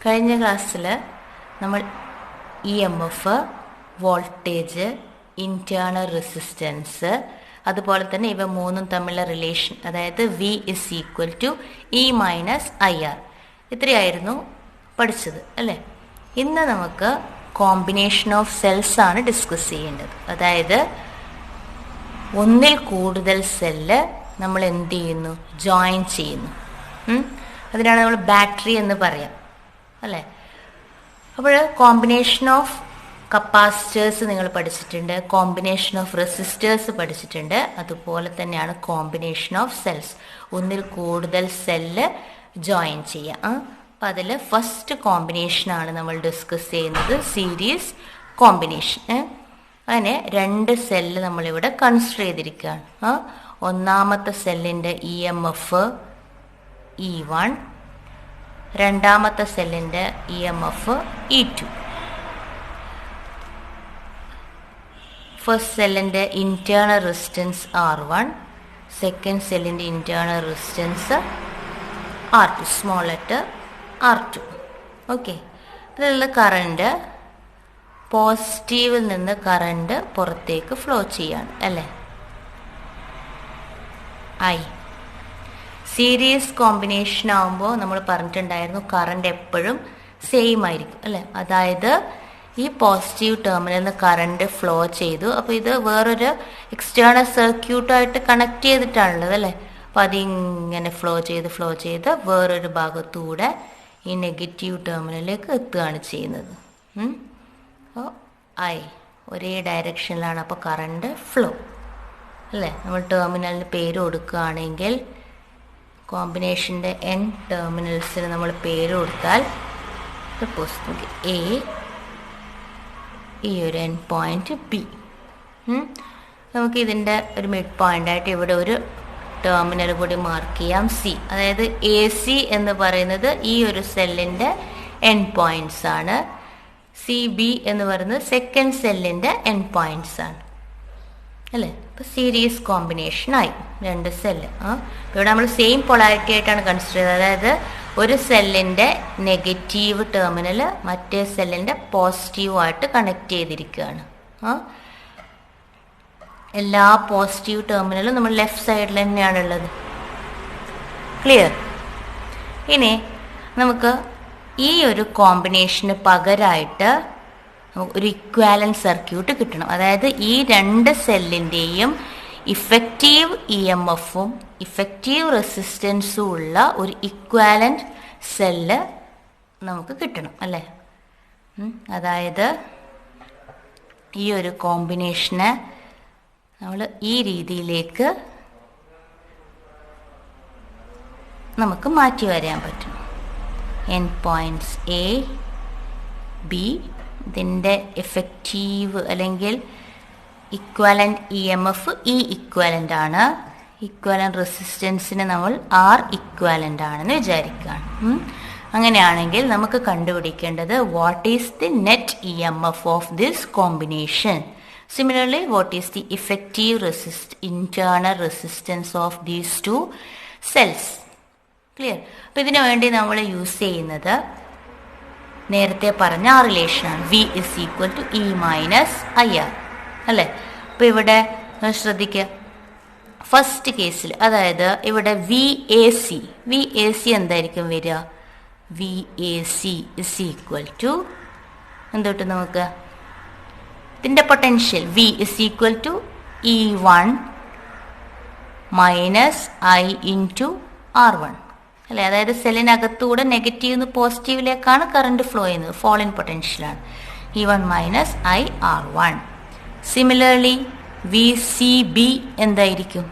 കഴിഞ്ഞ ക്ലാസ്സിൽ നമ്മൾ EMF, വോൾട്ടേജ്, ഇൻറ്റേർണൽ റെസിസ്റ്റൻസ്, അതുപോലെ തന്നെ ഇവ മൂന്നും തമ്മിലുള്ള റിലേഷൻ, അതായത് V = E - IR, ഇത്രയായിരുന്നു പഠിച്ചത് അല്ലേ. ഇന്ന് നമുക്ക് കോമ്പിനേഷൻ ഓഫ് സെൽസ് ആണ് ഡിസ്കസ് ചെയ്യേണ്ടത്. അതായത് ഒന്നിൽ കൂടുതൽ സെല്ല് നമ്മൾ എന്ത് ചെയ്യുന്നു, ജോയിൻ ചെയ്യുന്നു. അതിനാണ് നമ്മൾ ബാറ്ററി എന്ന് പറയാം അല്ലേ. അപ്പോൾ കോമ്പിനേഷൻ ഓഫ് കപ്പാസിറ്റേഴ്സ് നിങ്ങൾ പഠിച്ചിട്ടുണ്ട്, കോമ്പിനേഷൻ ഓഫ് റെസിസ്റ്റേഴ്സ് പഠിച്ചിട്ടുണ്ട്. അതുപോലെ തന്നെയാണ് കോമ്പിനേഷൻ ഓഫ് സെൽസ്, ഒന്നിൽ കൂടുതൽ സെല്ല് ജോയിൻ ചെയ്യുക. അപ്പം അതിൽ ഫസ്റ്റ് കോമ്പിനേഷനാണ് നമ്മൾ ഡിസ്കസ് ചെയ്യുന്നത്, സീരീസ് കോമ്പിനേഷൻ. അങ്ങനെ 2 സെല്ല് നമ്മളിവിടെ കൺസിഡർ ചെയ്തിരിക്കുകയാണ്. ഒന്നാമത്തെ സെല്ലിൻ്റെ EMF E1, രണ്ടാമത്തെ സെല്ലിൻ്റെ EMF E2. ഫസ്റ്റ് സെല്ലിൻ്റെ ഇൻറ്റേർണൽ റെസിസ്റ്റൻസ് R1, സെക്കൻഡ് സെല്ലിൻ്റെ internal resistance R2, small letter R2. Okay, ഇതിലുള്ള കറണ്ട് പോസിറ്റീവിൽ നിന്ന് കറണ്ട് പുറത്തേക്ക് ഫ്ലോ ചെയ്യാണ് അല്ലേ. I സീരീസ് കോമ്പിനേഷൻ ആകുമ്പോൾ നമ്മൾ പറഞ്ഞിട്ടുണ്ടായിരുന്നു കറണ്ട് എപ്പോഴും സെയിം ആയിരിക്കും അല്ലേ. അതായത് ഈ പോസിറ്റീവ് ടെർമിനലിൽ നിന്ന് കറണ്ട് ഫ്ലോ ചെയ്തു, അപ്പോൾ ഇത് വേറൊരു എക്സ്റ്റേണൽ സർക്യൂട്ടായിട്ട് കണക്ട് ചെയ്തിട്ടാണുള്ളത് അല്ലേ. അപ്പോൾ അതിങ്ങനെ ഫ്ലോ ചെയ്ത് വേറൊരു ഭാഗത്തൂടെ ഈ നെഗറ്റീവ് ടെർമിനലിലേക്ക് എത്തുകയാണ് ചെയ്യുന്നത്. അപ്പോൾ I ഒരേ ഡയറക്ഷനിലാണ്, അപ്പോൾ കറണ്ട് ഫ്ലോ അല്ലേ. നമ്മൾ ടെർമിനലിന് പേര് കൊടുക്കുകയാണെങ്കിൽ കോമ്പിനേഷൻ്റെ N ടെർമിനൽസിന് നമ്മൾ പേര് കൊടുത്താൽ സപ്പോസ് നമുക്ക് A, ഈ ഒരു എൻ പോയിന്റ് B, നമുക്ക് ഇതിൻ്റെ ഒരു മിഡ് പോയിൻ്റായിട്ട് ഇവിടെ ഒരു ടെർമിനൽ കൂടി മാർക്ക് ചെയ്യാം C. അതായത് AC എന്ന് പറയുന്നത് ഈ ഒരു സെല്ലിൻ്റെ എൻ പോയിൻറ്റ്സ് ആണ്, CB എന്ന് പറയുന്നത് സെക്കൻഡ് സെല്ലിൻ്റെ എൻ പോയിൻറ്റ്സ് ആണ് അല്ലേ. ഇപ്പോൾ സീരീസ് കോമ്പിനേഷനായി 2 സെല്ല്. ഇവിടെ നമ്മൾ സെയിം പൊളാരിറ്റി ആയിട്ടാണ് കൺസിഡർ ചെയ്തത്. അതായത് ഒരു സെല്ലിൻ്റെ നെഗറ്റീവ് ടെർമിനൽ മറ്റേ സെല്ലിൻ്റെ പോസിറ്റീവായിട്ട് കണക്ട് ചെയ്തിരിക്കുകയാണ്. എല്ലാ പോസിറ്റീവ് ടെർമിനലും നമ്മൾ ലെഫ്റ്റ് സൈഡിൽ തന്നെയാണുള്ളത്. ക്ലിയർ? ഇനി നമുക്ക് ഈ ഒരു കോമ്പിനേഷന് പകരമായിട്ട് നമുക്ക് ഒരു ഇക്വാലൻറ്റ് സർക്യൂട്ട് കിട്ടണം. അതായത് ഈ 2 സെല്ലിൻ്റെയും ഇഫക്റ്റീവ് EMFഉം ഇഫക്റ്റീവ് റെസിസ്റ്റൻസും ഉള്ള ഒരു ഇക്വാലൻറ്റ് സെല്ല് നമുക്ക് കിട്ടണം അല്ലേ. അതായത് ഈ ഒരു കോമ്പിനേഷനെ നമ്മൾ ഈ രീതിയിലേക്ക് നമുക്ക് മാറ്റി വരാൻ പറ്റും. എൻ പോയിൻറ്റ്സ് A, B, ഇതിൻ്റെ എഫക്റ്റീവ് അല്ലെങ്കിൽ ഇക്വാലൻ്റ് EMF E ഇക്വാലൻ്റ് ആണ്. ഇക്വാലൻ്റ് റെസിസ്റ്റൻസിന് നമ്മൾ R ഇക്വാലൻ്റ് ആണെന്ന് വിചാരിക്കുകയാണ്. അങ്ങനെയാണെങ്കിൽ നമുക്ക് കണ്ടുപിടിക്കേണ്ടത് what is the net EMF of this combination. Similarly what is the effective internal resistance of these 2 cells. Clear? അപ്പോൾ ഇതിനു വേണ്ടി നമ്മൾ യൂസ് ചെയ്യുന്നത് നേരത്തെ പറഞ്ഞ ആ റിലേഷനാണ്, V = E - IR അല്ലേ. അപ്പോൾ ഇവിടെ ശ്രദ്ധിക്കുക, ഫസ്റ്റ് കേസിൽ അതായത് ഇവിടെ VAC എന്തായിരിക്കും വരിക? VAC = എന്തൊട്ട് നമുക്ക് ഇതിൻ്റെ potential V = E1 - I × R1 അല്ലേ. അതായത് സെല്ലിനകത്തൂടെ നെഗറ്റീവ് നിന്ന് പോസിറ്റീവിലേക്കാണ് കറണ്ട് ഫ്ലോ ചെയ്യുന്നത്, ഫോൾ ഇൻ പൊട്ടൻഷ്യലാണ്. E1 - I R1. Similarly VCB എന്തായിരിക്കും?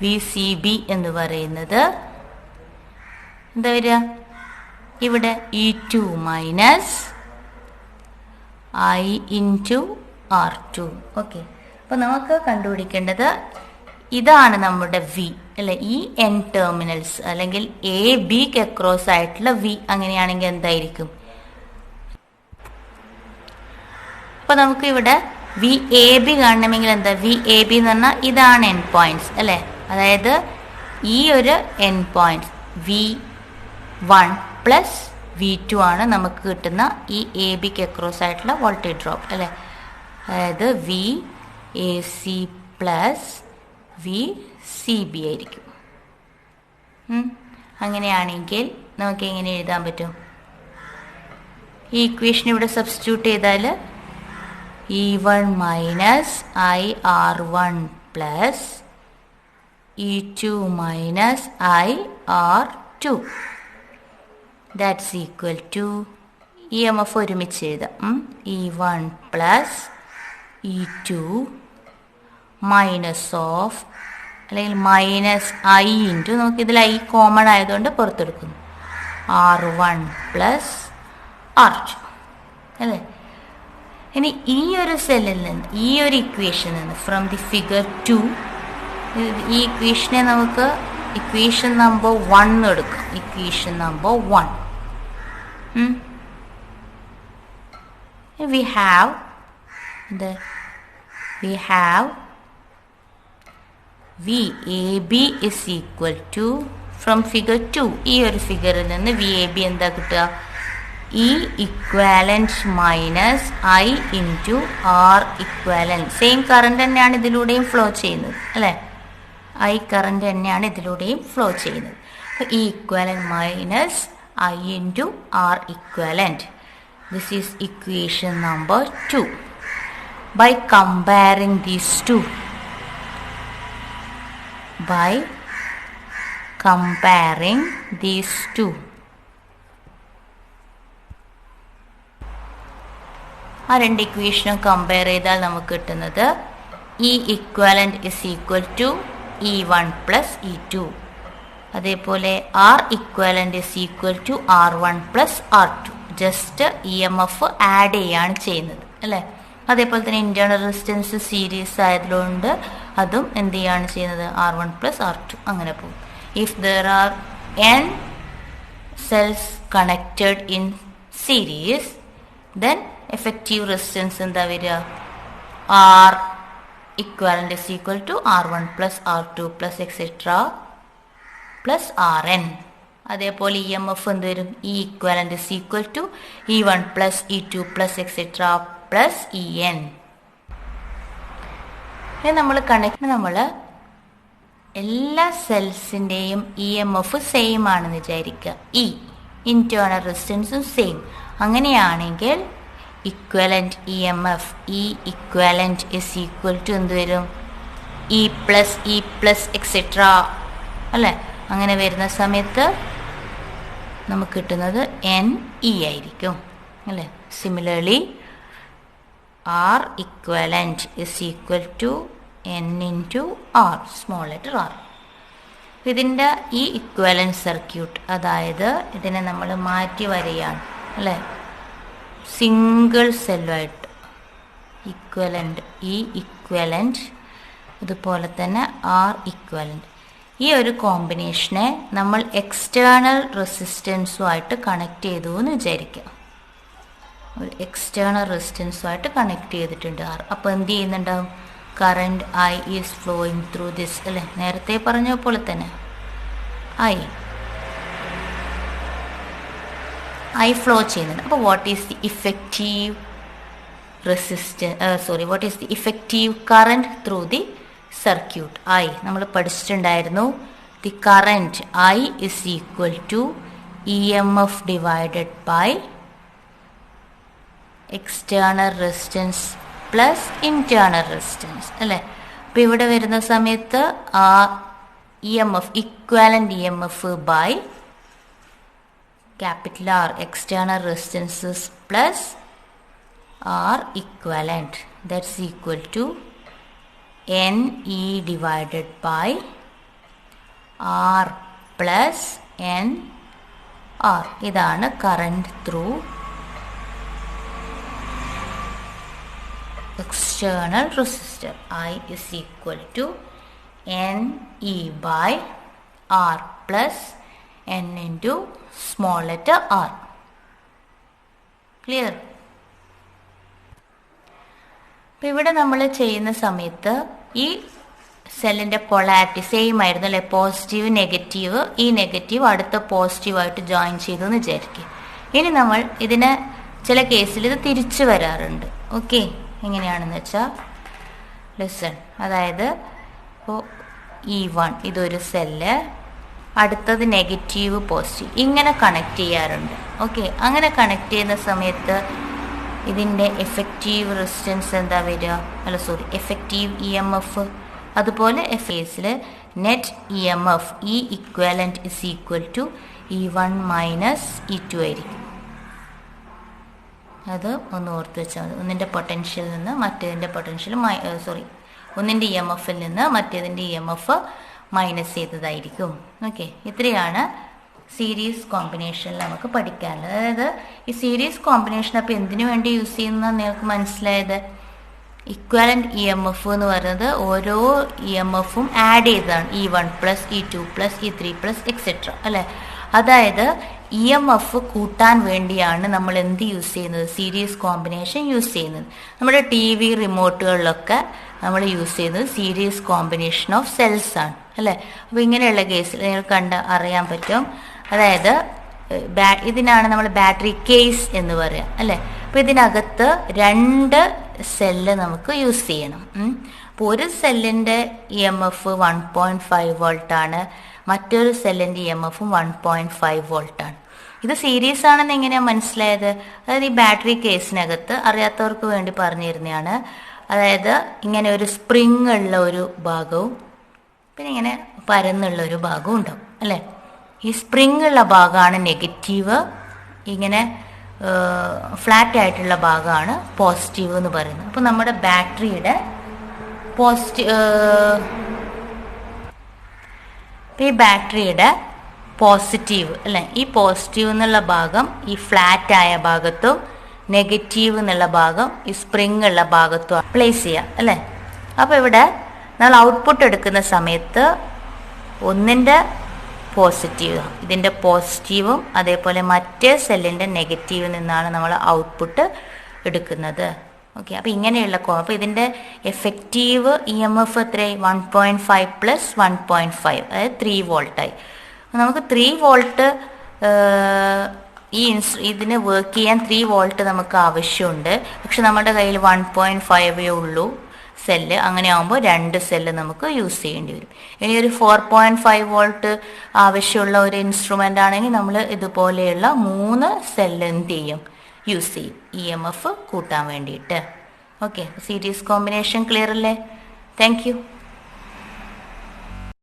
VCB എന്ന് പറയുന്നത് എന്താ വരിക? ഇവിടെ E2 - I × R2. ഓക്കെ, അപ്പോൾ നമുക്ക് കണ്ടുപിടിക്കേണ്ടത് ഇതാണ് നമ്മുടെ V അല്ലെ. ഈ N ടെർമിനൽസ് അല്ലെങ്കിൽ ABക്ക് അക്രോസ് ആയിട്ടുള്ള V അങ്ങനെയാണെങ്കിൽ എന്തായിരിക്കും? അപ്പോൾ നമുക്ക് ഇവിടെ VAB കാണണമെങ്കിൽ എന്താ? VAB എന്ന് പറഞ്ഞാൽ ഇതാണ് എൻ പോയിന്റ്സ് അല്ലേ. അതായത് ഈ ഒരു N points V1 plus V2 ആണ് നമുക്ക് കിട്ടുന്ന ഈ എ ബിക്ക് അക്രോസ് ആയിട്ടുള്ള വോൾട്ടേജ് ഡ്രോപ്പ് അല്ലേ. അതായത് VAC പ്ലസ് VCB ആയിരിക്കും. അങ്ങനെയാണെങ്കിൽ നമുക്ക് എങ്ങനെ എഴുതാൻ പറ്റും? ഈ ഇക്വേഷൻ ഇവിടെ സബ്സ്റ്റിറ്റ്യൂട്ട് ചെയ്താൽ E1 minus IR1 plus E2 minus IR2 that's equal to EMF ഒരുമിച്ച് എഴുതാം. E1 plus E2 minus of അല്ലെങ്കിൽ മൈനസ് I ഇൻറ്റു, നമുക്കിതിൽ I കോമൺ ആയതുകൊണ്ട് പുറത്തെടുക്കുന്നു, R1 പ്ലസ് R2 അല്ലേ. ഇനി ഈ ഒരു സെല്ലിൽ നിന്ന് ഈ ഒരു ഇക്വേഷനിൽ നിന്ന് ഫ്രം ദി ഫിഗർ 2 ഈ ഇക്വേഷനെ നമുക്ക് ഇക്വേഷൻ നമ്പർ 1 എടുക്കാം. Equation number 1 we have VAB is equal to from figure 2 ഈ ഒരു ഫിഗറിൽ നിന്ന് VAB എന്താ കിട്ടുക? E equivalent minus I into R equivalent. Same current തന്നെയാണ് ഇതിലൂടെയും ഫ്ലോ ചെയ്യുന്നത് അല്ലേ. I കറണ്ട് തന്നെയാണ് ഇതിലൂടെയും ഫ്ലോ ചെയ്യുന്നത്. E equivalent minus I into R equivalent. This is equation number 2. By comparing these two, ആ രണ്ട് ഇക്വേഷനും കമ്പയർ ചെയ്താൽ നമുക്ക് കിട്ടുന്നത് E equivalent is equal to E1 plus E2. അതേപോലെ R equivalent is equal to R1 plus R2. Just EMF add ചെയ്യാണ് ചെയ്യുന്നത് അല്ലേ. അതേപോലെ തന്നെ ഇന്റേണൽ റെസിസ്റ്റൻസ് സീരീസ് ആയതുകൊണ്ട് അതും എന്ത് ചെയ്യാണ് ചെയ്യുന്നത്? R1 plus R2 അങ്ങനെ പോകും. If there are n cells connected in series, then effective resistance എന്താ വരിക? R equivalent is equal to R1 plus R2 plus etc plus Rn. അതേപോലെ EMF എന്ത് വരും? E equivalent is equal to E1 plus E2 plus etc plus En. നമ്മൾ എല്ലാ സെൽസിൻ്റെയും EMF same ആണെന്ന് വിചാരിക്കുക. E internal റെസിസ്റ്റൻസും സെയിം. അങ്ങനെയാണെങ്കിൽ equivalent EMF E equivalent is equal to എന്ത് വരും? E plus etc അല്ലേ. അങ്ങനെ വരുന്ന സമയത്ത് നമുക്ക് കിട്ടുന്നത് NE ആയിരിക്കും അല്ലേ. Similarly R equivalent is equal to N into R, small letter R. ഇതിൻ്റെ ഈ ഇക്വലൻറ്റ് സർക്യൂട്ട്, അതായത് ഇതിനെ നമ്മൾ മാറ്റി വരികയാണ് അല്ലേ, സിംഗിൾ സെല്ലുമായിട്ട് ഇക്വലൻ്റ് E equivalent അതുപോലെ തന്നെ R equivalent. ഈ ഒരു കോമ്പിനേഷനെ നമ്മൾ എക്സ്റ്റേണൽ റെസിസ്റ്റൻസുമായിട്ട് കണക്ട് ചെയ്തു എന്ന് വിചാരിക്കാം. ഒരു എക്സ്റ്റേണൽ റെസിസ്റ്റൻസുമായിട്ട് കണക്ട് ചെയ്തിട്ടുണ്ട് R. അപ്പോൾ എന്ത് ചെയ്യുന്നുണ്ടാവും? Current I is flowing through this അല്ലേ. നേരത്തെ പറഞ്ഞ പോലെ തന്നെ I ഫ്ലോ ചെയ്യുന്നുണ്ട്. അപ്പോൾ what is the effective what is the effective current through the circuit? നമ്മൾ പഠിച്ചിട്ടുണ്ടായിരുന്നു, the current I is equal to EMF divided by external resistance plus internal resistance അല്ലേ. അപ്പോൾ ഇവിടെ വരുന്ന സമയത്ത് EMF equivalent EMF by capital R external resistances plus R equivalent, that's equal to NE divided by R plus NR. ഇതാണ് current through external resistor. I is equal to NE by R plus N into small letter r. Clear? അപ്പോൾ ഇവിടെ നമ്മൾ ചെയ്യുന്ന സമയത്ത് ഈ സെല്ലിൻ്റെ polarity same ആയിരുന്നു അല്ലേ, പോസിറ്റീവ് നെഗറ്റീവ്, ഈ നെഗറ്റീവ് അടുത്ത പോസിറ്റീവായിട്ട് ജോയിൻ ചെയ്തു എന്ന് വിചാരിക്കുക. ഇനി നമ്മൾ ഇതിനെ ചില കേസിൽ ഇത് തിരിച്ചു വരാറുണ്ട്. ഓക്കെ, എങ്ങനെയാണെന്ന് വെച്ചാൽ ലിസൺ, അതായത് ഇപ്പോൾ E1 ഇതൊരു സെല്ല്, അടുത്തത് നെഗറ്റീവ് പോസിറ്റീവ്, ഇങ്ങനെ കണക്ട് ചെയ്യാറുണ്ട്. ഓക്കെ, അങ്ങനെ കണക്ട് ചെയ്യുന്ന സമയത്ത് ഇതിൻ്റെ എഫക്റ്റീവ് റെസിസ്റ്റൻസ് എന്താ വരിക, എഫക്റ്റീവ് EMF, അതുപോലെ കേസിൽ net EMF E equivalent is equal to E1 minus E2 ആയിരിക്കും. അത് ഒന്ന് ഓർത്ത് വെച്ചാൽ മതി. ഒന്നിൻ്റെ പൊട്ടൻഷ്യൽ നിന്ന് മറ്റേതിൻ്റെ പൊട്ടൻഷ്യൽ ഒന്നിൻ്റെ EMFൽ നിന്ന് മറ്റേതിൻ്റെ EMF മൈനസ് ചെയ്തതായിരിക്കും. ഓക്കെ, ഇത്രയാണ് സീരീസ് കോമ്പിനേഷനിൽ നമുക്ക് പഠിക്കാനുള്ളത്. അതായത് ഈ സീരീസ് കോമ്പിനേഷൻ അപ്പോൾ എന്തിനു വേണ്ടി യൂസ് ചെയ്യുന്നത് നിങ്ങൾക്ക് മനസ്സിലായത്, ഇക്വാലൻറ്റ് EMF എന്ന് പറയുന്നത് ഓരോ EMFും ആഡ് ചെയ്തതാണ്, E1 plus E2 plus E3 plus etcetera അല്ലേ. അതായത് EMF കൂട്ടാൻ വേണ്ടിയാണ് നമ്മൾ എന്ത് യൂസ് ചെയ്യുന്നത്, സീരീസ് കോമ്പിനേഷൻ യൂസ് ചെയ്യുന്നത്. നമ്മുടെ TV റിമോട്ടുകളിലൊക്കെ നമ്മൾ യൂസ് ചെയ്യുന്നത് സീരീസ് കോമ്പിനേഷൻ ഓഫ് സെൽസ് ആണ് അല്ലേ. അപ്പോൾ ഇങ്ങനെയുള്ള കേസിൽ നിങ്ങൾ അറിയാൻ പറ്റും. അതായത് ഇതിനാണ് നമ്മൾ ബാറ്ററി കേസ് എന്ന് പറയുക അല്ലേ. അപ്പോൾ ഇതിനകത്ത് 2 സെല്ല് നമുക്ക് യൂസ് ചെയ്യണം. അപ്പോൾ ഒരു സെല്ലിൻ്റെ EMF 1.5 വോൾട്ടാണ്, മറ്റൊരു സെല്ലിൻ്റെ EMFും 1.5 വോൾട്ടാണ്. ഇത് സീരീസ് ആണെന്ന് എങ്ങനെയാണ് മനസ്സിലായത്, അതായത് ഈ ബാറ്ററി കേസിനകത്ത് അറിയാത്തവർക്ക് വേണ്ടി പറഞ്ഞു തരുന്നതാണ്. അതായത് ഇങ്ങനെ ഒരു സ്പ്രിങ് ഉള്ള ഒരു ഭാഗവും പിന്നെ ഇങ്ങനെ പരന്നുള്ള ഒരു ഭാഗവും ഉണ്ടാവും അല്ലേ. ഈ സ്പ്രിങ് ഉള്ള ഭാഗമാണ് നെഗറ്റീവ്, ഇങ്ങനെ ഫ്ലാറ്റ് ആയിട്ടുള്ള ഭാഗമാണ് പോസിറ്റീവ് എന്ന് പറയുന്നത്. അപ്പോൾ നമ്മുടെ ബാറ്ററിയുടെ പോസിറ്റീവ് അല്ലേ, ഈ പോസിറ്റീവ് എന്നുള്ള ഭാഗം ഈ ഫ്ലാറ്റ് ആയ ഭാഗത്തും നെഗറ്റീവ് എന്നുള്ള ഭാഗം ഈ സ്പ്രിങ് ഉള്ള ഭാഗത്തും പ്ലേസ് ചെയ്യുക അല്ലേ. അപ്പോൾ ഇവിടെ നമ്മൾ ഔട്ട്പുട്ട് എടുക്കുന്ന സമയത്ത് ഒന്നിൻ്റെ പോസിറ്റീവ്, ഇതിൻ്റെ പോസിറ്റീവും അതേപോലെ മറ്റേ സെല്ലിൻ്റെ നെഗറ്റീവിൽ നിന്നാണ് നമ്മൾ ഔട്ട്പുട്ട് എടുക്കുന്നത്. ഓക്കെ, അപ്പോൾ ഇങ്ങനെയുള്ള അപ്പോൾ ഇതിൻ്റെ എഫക്റ്റീവ് EMF എത്രയായി, 1.5 പ്ലസ് 1.5 അതായത് 3 വോൾട്ടായി. നമുക്ക് 3 വോൾട്ട് ഇതിന് വർക്ക് ചെയ്യാൻ 3 വോൾട്ട് നമുക്ക് ആവശ്യമുണ്ട്. പക്ഷെ നമ്മുടെ കയ്യിൽ 1.5 ഉള്ളൂ സെല്ല്, അങ്ങനെ ആകുമ്പോൾ 2 സെല്ല് നമുക്ക് യൂസ് ചെയ്യേണ്ടി വരും. ഇനി ഒരു 4.5 വോൾട്ട് ആവശ്യമുള്ള ഒരു ഇൻസ്ട്രുമെൻ്റ് ആണെങ്കിൽ നമ്മൾ ഇതുപോലെയുള്ള 3 സെല്ല് എന്ത് ചെയ്യും, യൂസ് ചെയ്യും EMF കൂട്ടാൻ വേണ്ടിയിട്ട്. ഓക്കെ, സീരീസ് കോമ്പിനേഷൻ ക്ലിയർ അല്ലേ? Thank you.